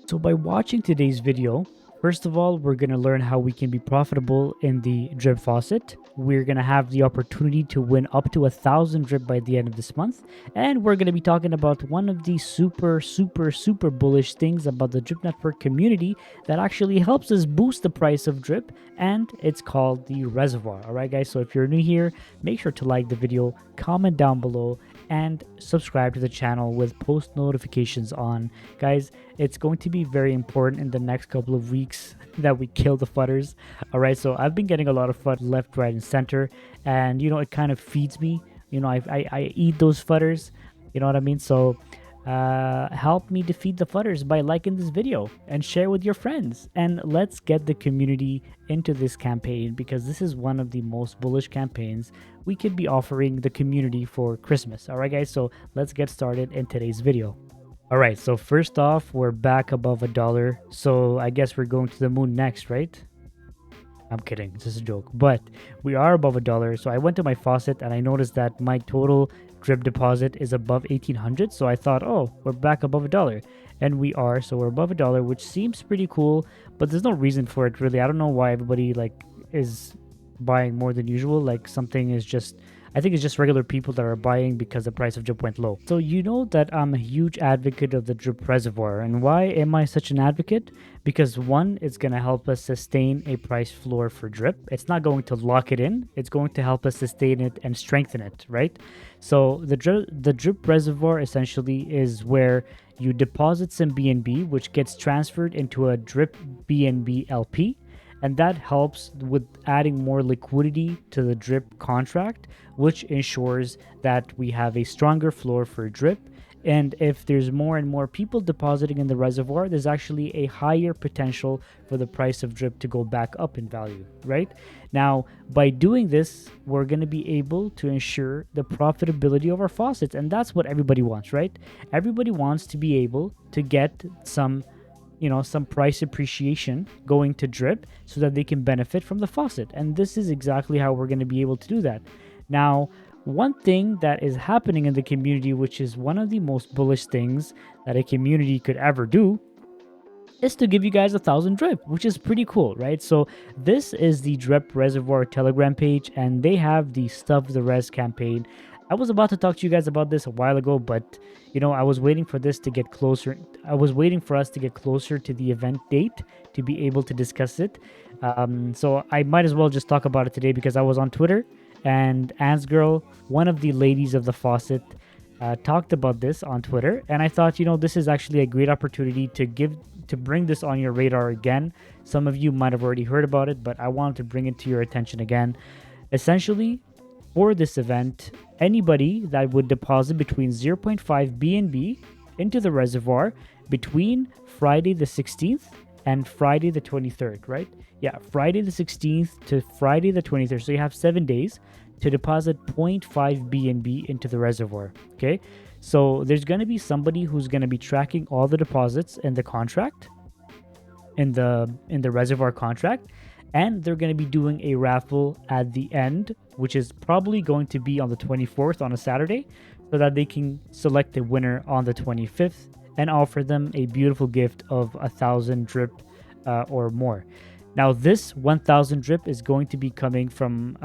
So by watching today's video, first of all, we're going to learn how we can be profitable in the drip faucet. We're going to have the opportunity to win up to 1,000 drip by the end of this month. And we're going to be talking about one of the super bullish things about the drip network community that actually helps us boost the price of drip. And it's called the Reservoir. All right, guys. So if you're new here, make sure to like the video, comment down below, and subscribe to the channel with post notifications on. Guys, it's going to be very important in the next couple of weeks that we kill the fudders. All right, so I've been getting a lot of FUD left, right, and center, and it kind of feeds me. I eat those fudders. You know what I mean? So help me defeat the fudders by liking this video and share with your friends. And let's get the community into this campaign, because this is one of the most bullish campaigns we could be offering the community for Christmas. All right, guys, so let's get started in today's video. All right, so first off, we're back above $1. So I guess we're going to the moon next, right? I'm kidding, it's just a joke. But we are above $1. So I went to my faucet and I noticed that my total drip deposit is above 1,800. So I thought, oh, we're back above $1. And we are, so we're above $1, which seems pretty cool, but there's no reason for it really. I don't know why everybody is buying more than usual. Like something is just, I think it's just regular people that are buying because the price of drip went low. So you know that I'm a huge advocate of the drip reservoir. And why am I such an advocate? Because one, it's going to help us sustain a price floor for drip. It's not going to lock it in. It's going to help us sustain it and strengthen it, right? So the drip reservoir essentially is where you deposit some BNB, which gets transferred into a drip BNB LP, and that helps with adding more liquidity to the drip contract, which ensures that we have a stronger floor for drip. And if there's more and more people depositing in the reservoir, there's actually a higher potential for the price of drip to go back up in value, right? Now, by doing this, we're going to be able to ensure the profitability of our faucets. And that's what everybody wants, right? Everybody wants to be able to get some price appreciation going to drip so that they can benefit from the faucet. And this is exactly how we're going to be able to do that. Now, one thing that is happening in the community, which is one of the most bullish things that a community could ever do, is to give you guys 1,000 drip, which is pretty cool, right? So this is the drip reservoir Telegram page, and they have the Stuff the Res campaign. I was about to talk to you guys about this a while ago, but I was waiting for this to get closer. I was waiting for us to get closer to the event date to be able to discuss it. So I might as well just talk about it today, because I was on Twitter and Ansgirl, one of the ladies of the faucet, talked about this on Twitter, and I thought, this is actually a great opportunity to bring this on your radar again. Some of you might have already heard about it, but I wanted to bring it to your attention again. Essentially, for this event, anybody that would deposit between 0.5 BNB into the reservoir between Friday the 16th and Friday the 23rd, right? Yeah, Friday the 16th to Friday the 23rd. So you have 7 days to deposit 0.5 BNB into the reservoir, okay? So there's going to be somebody who's going to be tracking all the deposits in the contract, in the reservoir contract, and they're going to be doing a raffle at the end, which is probably going to be on the 24th on a Saturday, so that they can select a winner on the 25th and offer them a beautiful gift of 1,000 drip or more. Now, this 1,000 drip is going to be coming from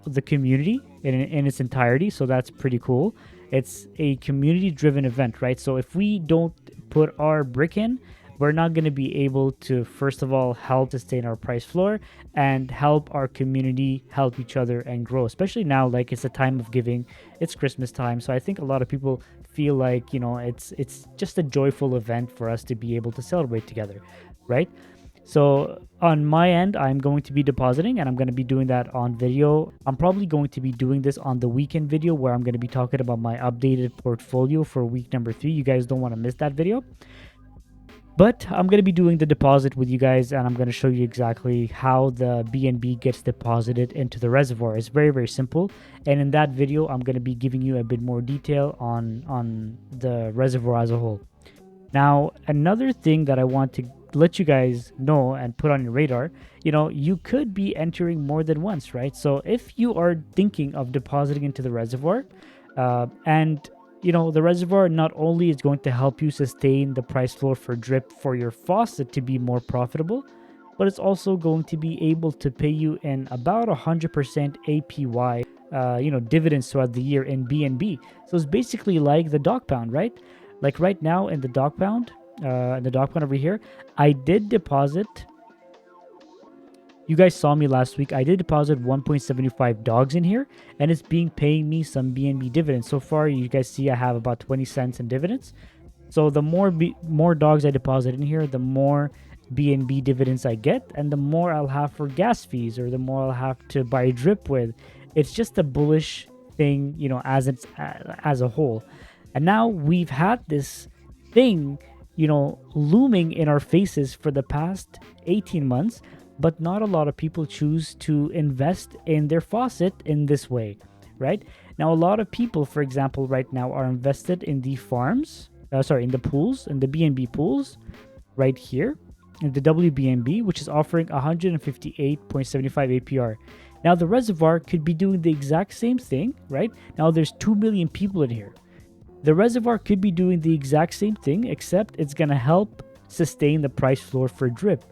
the community in its entirety, so that's pretty cool. It's a community-driven event, right? So if we don't put our brick in, we're not going to be able to, first of all, help sustain our price floor and help our community help each other and grow, especially now, like it's a time of giving. It's Christmas time, so I think a lot of people feel like, it's just a joyful event for us to be able to celebrate together, right? So on my end, I'm going to be depositing, and I'm going to be doing that on video. I'm probably going to be doing this on the weekend video, where I'm going to be talking about my updated portfolio for week number 3. You guys don't want to miss that video. But I'm going to be doing the deposit with you guys, and I'm going to show you exactly how the BNB gets deposited into the reservoir. It's very, very simple. And in that video, I'm going to be giving you a bit more detail on the reservoir as a whole. Now, another thing that I want to let you guys know and put on your radar, you could be entering more than once, right? So if you are thinking of depositing into the reservoir, and the reservoir not only is going to help you sustain the price floor for drip for your faucet to be more profitable, but it's also going to be able to pay you in about 100% APY, dividends throughout the year in BNB. So it's basically like the dog pound, right? Like right now in the dog pound, over here, I did deposit. You guys saw me last week. I did deposit 1.75 dogs in here, and it's paying me some BNB dividends. So far, you guys see I have about 20 cents in dividends. So the more dogs I deposit in here, the more BNB dividends I get, and the more I'll have for gas fees, or the more I'll have to buy drip with. It's just a bullish thing, as a whole. And now we've had this thing, looming in our faces for the past 18 months, but not a lot of people choose to invest in their faucet in this way, right? Now, a lot of people, for example, right now are invested in the farms, in the pools, in the BNB pools, right here, in the WBNB, which is offering 158.75 APR. Now, the reservoir could be doing the exact same thing, right? Now, there's 2 million people in here. The reservoir could be doing the exact same thing, except it's going to help sustain the price floor for drip.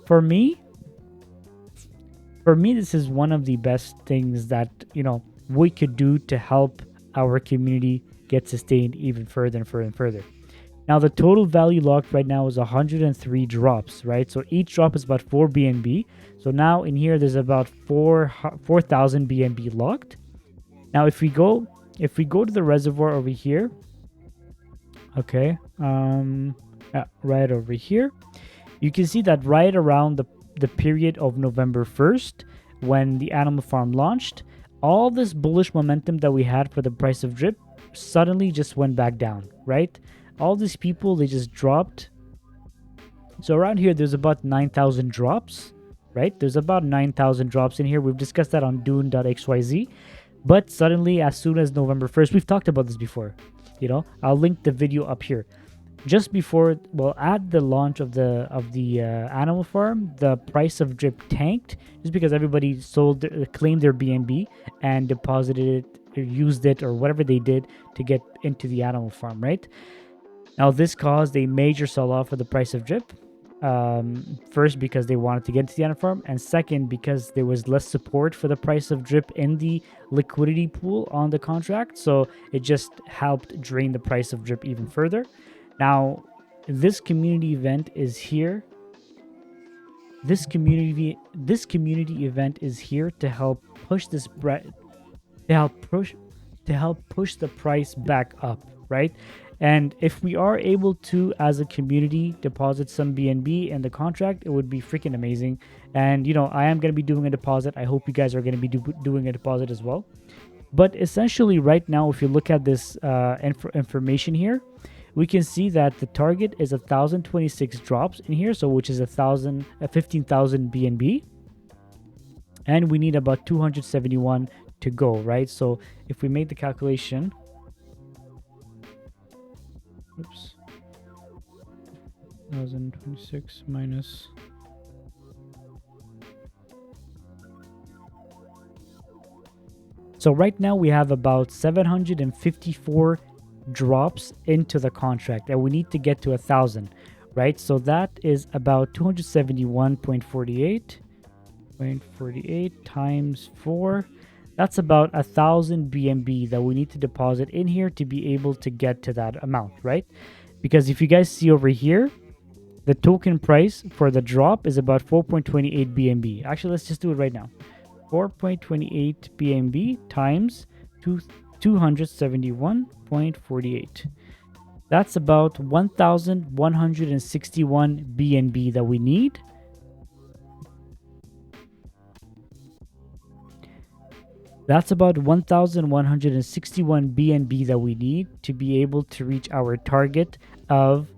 For me, this is one of the best things that, we could do to help our community get sustained even further and further and further. Now, the total value locked right now is 103 drops, right? So each drop is about 4 BNB. So now in here, there's about 4,000 BNB locked. Now, if we go to the reservoir over here, okay, right over here, you can see that right around the period of November 1st, when the animal farm launched, all this bullish momentum that we had for the price of drip suddenly just went back down, right? All these people, they just dropped. So around here, there's about 9,000 drops, right? There's about 9,000 drops in here. We've discussed that on Dune.xyz. But suddenly, as soon as November 1st, we've talked about this before. I'll link the video up here. Just before, at the launch of the animal farm, the price of drip tanked just because everybody claimed their BNB and deposited it, or used it, or whatever they did to get into the animal farm, right? Now, this caused a major sell-off of the price of drip. First, because they wanted to get into the animal farm, and second, because there was less support for the price of drip in the liquidity pool on the contract. So it just helped drain the price of drip even further. Now, this community event is here. This community event is here to help push push the price back up, right? And if we are able to, as a community, deposit some BNB in the contract, it would be freaking amazing. And, I am going to be doing a deposit. I hope you guys are going to be doing a deposit as well. But essentially, right now, if you look at this information here, we can see that the target is 1,026 drops in here, so which is 15,000 BNB. And we need about 271 to go, right? So if we make the calculation... Oops. 1,026 minus... So right now we have about 754 drops into the contract, and we need to get to 1,000, right? So that is about 271.48 times 4. That's about 1,000 BNB that we need to deposit in here to be able to get to that amount, right? Because if you guys see over here, the token price for the drop is about 4.28 BNB. Actually, let's just do it right now. 4.28 BNB times 271.48. That's about 1,161 BNB that we need. That's about 1,161 BNB that we need to be able to reach our target of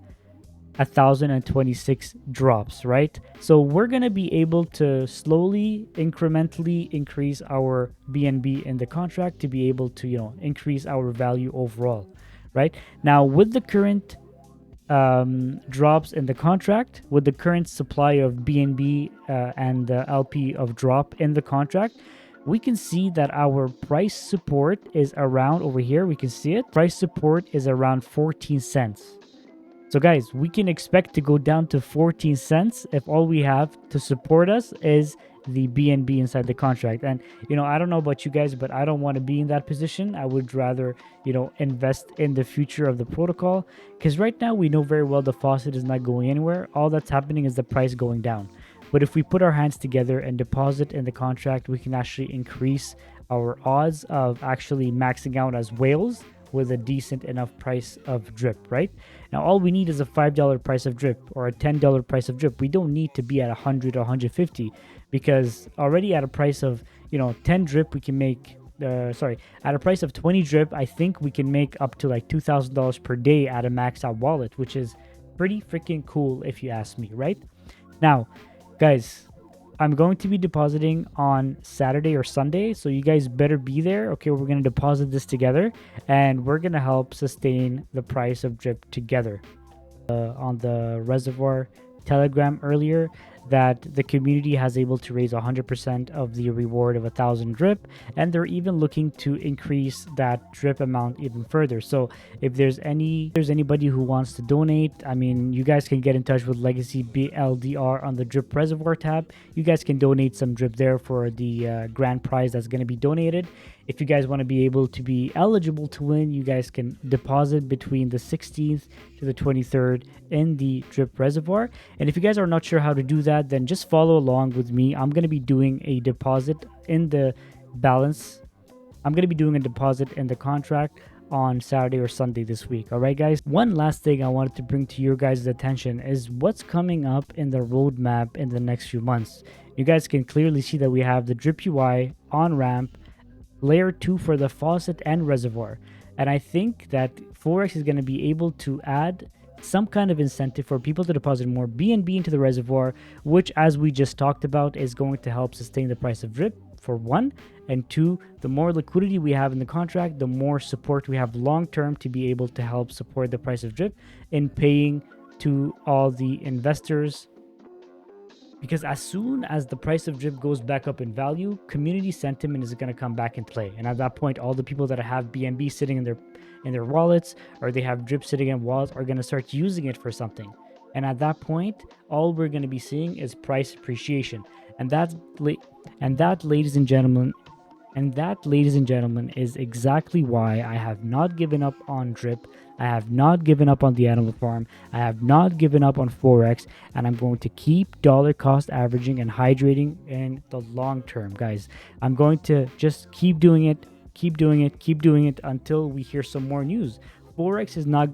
1,026 drops, right? So we're going to be able to slowly, incrementally increase our BNB in the contract to be able to, increase our value overall, right? Now, with the current drops in the contract, with the current supply of BNB and the LP of drop in the contract, we can see that our price support is around over here. We can see it. Price support is around 14 cents. So guys, we can expect to go down to 14 cents if all we have to support us is the BNB inside the contract. And, I don't know about you guys, but I don't want to be in that position. I would rather, invest in the future of the protocol, because right now we know very well the faucet is not going anywhere. All that's happening is the price going down. But if we put our hands together and deposit in the contract, we can actually increase our odds of actually maxing out as whales with a decent enough price of drip, right? Now, all we need is a $5 price of drip or a $10 price of drip. We don't need to be at 100 or 150, because already at a price of, 10 drip, we can make, at a price of 20 drip, I think we can make up to like $2,000 per day at a maxed out wallet, which is pretty freaking cool if you ask me, right? Now, guys, I'm going to be depositing on Saturday or Sunday, so you guys better be there. Okay, we're going to deposit this together, and we're going to help sustain the price of drip together. On the Reservoir Telegram earlier, that the community has able to raise 100% of the reward of 1,000 drip, and they're even looking to increase that drip amount even further. So if there's anybody who wants to donate, I mean, you guys can get in touch with Legacy BLDR on the drip reservoir tab. You guys can donate some drip there for the grand prize that's going to be donated. If you guys want to be able to be eligible to win, you guys can deposit between the 16th to the 23rd in the drip reservoir. And if you guys are not sure how to do that, then just follow along with me. I'm going to be doing a deposit in the balance. I'm going to be doing a deposit in the contract on Saturday or Sunday this week. All right, guys. One last thing I wanted to bring to your guys' attention is what's coming up in the roadmap in the next few months. You guys can clearly see that we have the drip UI on ramp, layer 2 for the faucet and reservoir. And I think that Forex is going to be able to add some kind of incentive for people to deposit more BNB into the reservoir, which, as we just talked about, is going to help sustain the price of drip, for one. And two, the more liquidity we have in the contract, the more support we have long term to be able to help support the price of drip in paying to all the investors. Because as soon as the price of drip goes back up in value, community sentiment is going to come back into play. And at that point, all the people that have BNB sitting in their wallets, or they have drip sitting in wallets, are going to start using it for something. And at that point, all we're going to be seeing is price appreciation. And that, ladies and gentlemen, is exactly why I have not given up on drip. I have not given up on the animal farm. I have not given up on Forex, and I'm going to keep dollar cost averaging and hydrating in the long term, guys. I'm going to just keep doing it until we hear some more news. Forex is not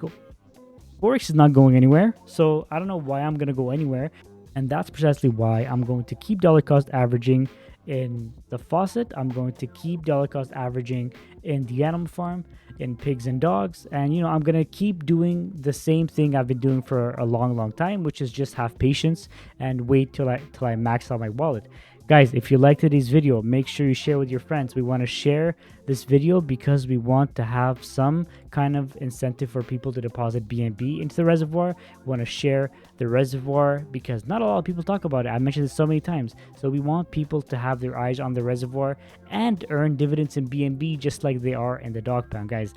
going anywhere, so I don't know why I'm going to go anywhere, and that's precisely why I'm going to keep dollar cost averaging in the faucet. I'm going to keep dollar cost averaging in the animal farm, in pigs and dogs, and I'm going to keep doing the same thing I've been doing for a long time, which is just have patience and wait till I max out my wallet. Guys, if you liked today's video, make sure you share with your friends. We want to share this video because we want to have some kind of incentive for people to deposit BNB into the reservoir. We want to share the reservoir because not a lot of people talk about it. I mentioned this so many times. So we want people to have their eyes on the reservoir and earn dividends in BNB just like they are in the dog pound, guys.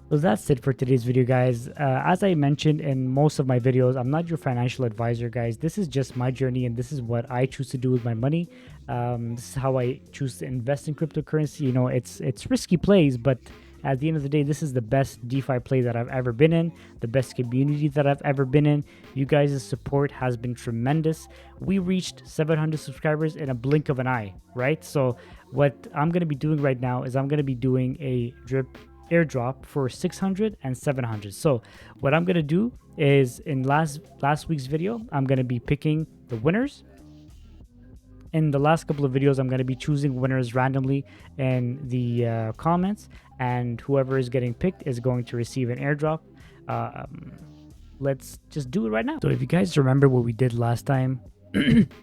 So that's it for today's video, guys. As I mentioned in most of my videos, I'm not your financial advisor, guys. This is just my journey, and this is what I choose to do with my money. This is how I choose to invest in cryptocurrency. It's risky plays, but at the end of the day, this is the best DeFi play that I've ever been in, the best community that I've ever been in. You guys' support has been tremendous. We reached 700 subscribers in a blink of an eye, right? So what I'm going to be doing right now is I'm going to be doing a drip airdrop for 600 and 700. So what I'm gonna do is, in last week's video, I'm gonna be picking the winners. In the last couple of videos, I'm gonna be choosing winners randomly in the comments, and whoever is getting picked is going to receive an airdrop. Let's just do it right now. So if you guys remember what we did last time,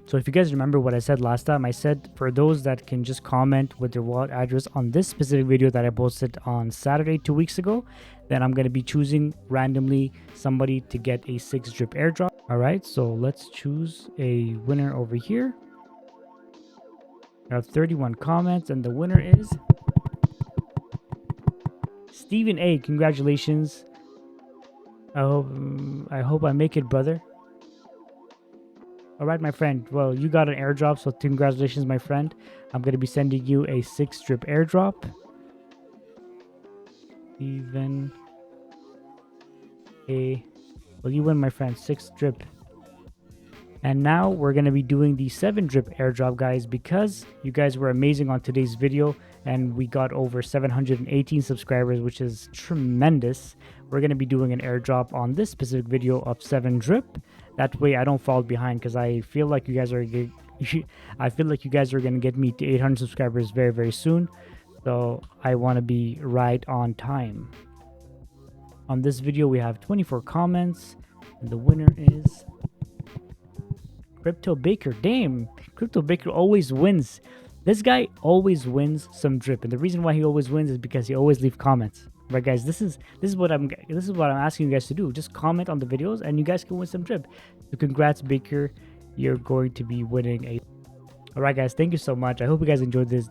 so if you guys remember what I said last time, I said for those that can just comment with their wallet address on this specific video that I posted on Saturday 2 weeks ago, then I'm going to be choosing randomly somebody to get a 6 drip airdrop. All right, so let's choose a winner over here. I have 31 comments, and the winner is Stephen A. Congratulations. I hope I make it, brother. All right, my friend. Well, you got an airdrop, so congratulations, my friend. I'm going to be sending you a 6-drip airdrop. Even a... Well, you win, my friend. 6-drip. And now we're going to be doing the 7-drip airdrop, guys, because you guys were amazing on today's video and we got over 718 subscribers, which is tremendous. We're going to be doing an airdrop on this specific video of 7-drip. That way I don't fall behind, because I feel like you guys are going to get me to 800 subscribers very, very soon. So I want to be right on time. On this video, we have 24 comments, and the winner is Crypto Baker. Damn, Crypto Baker always wins. This guy always wins some drip, and the reason why he always wins is because he always leaves comments. Right, guys, this is what I'm asking you guys to do. Just comment on the videos, and you guys can win some drip. So congrats, Baker. You're going to be winning a... All right, guys, thank you so much. I hope you guys enjoyed this.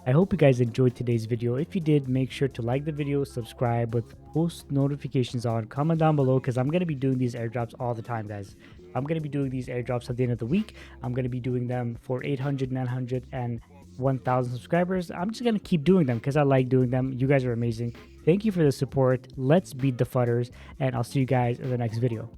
I hope you guys enjoyed today's video. If you did, make sure to like the video, subscribe with post notifications on, comment down below, because I'm going to be doing these airdrops all the time, guys. I'm going to be doing these airdrops at the end of the week. I'm going to be doing them for 800, 900, and 1,000 subscribers. I'm just going to keep doing them because I like doing them. You guys are amazing. Thank you for the support. Let's beat the futters, and I'll see you guys in the next video.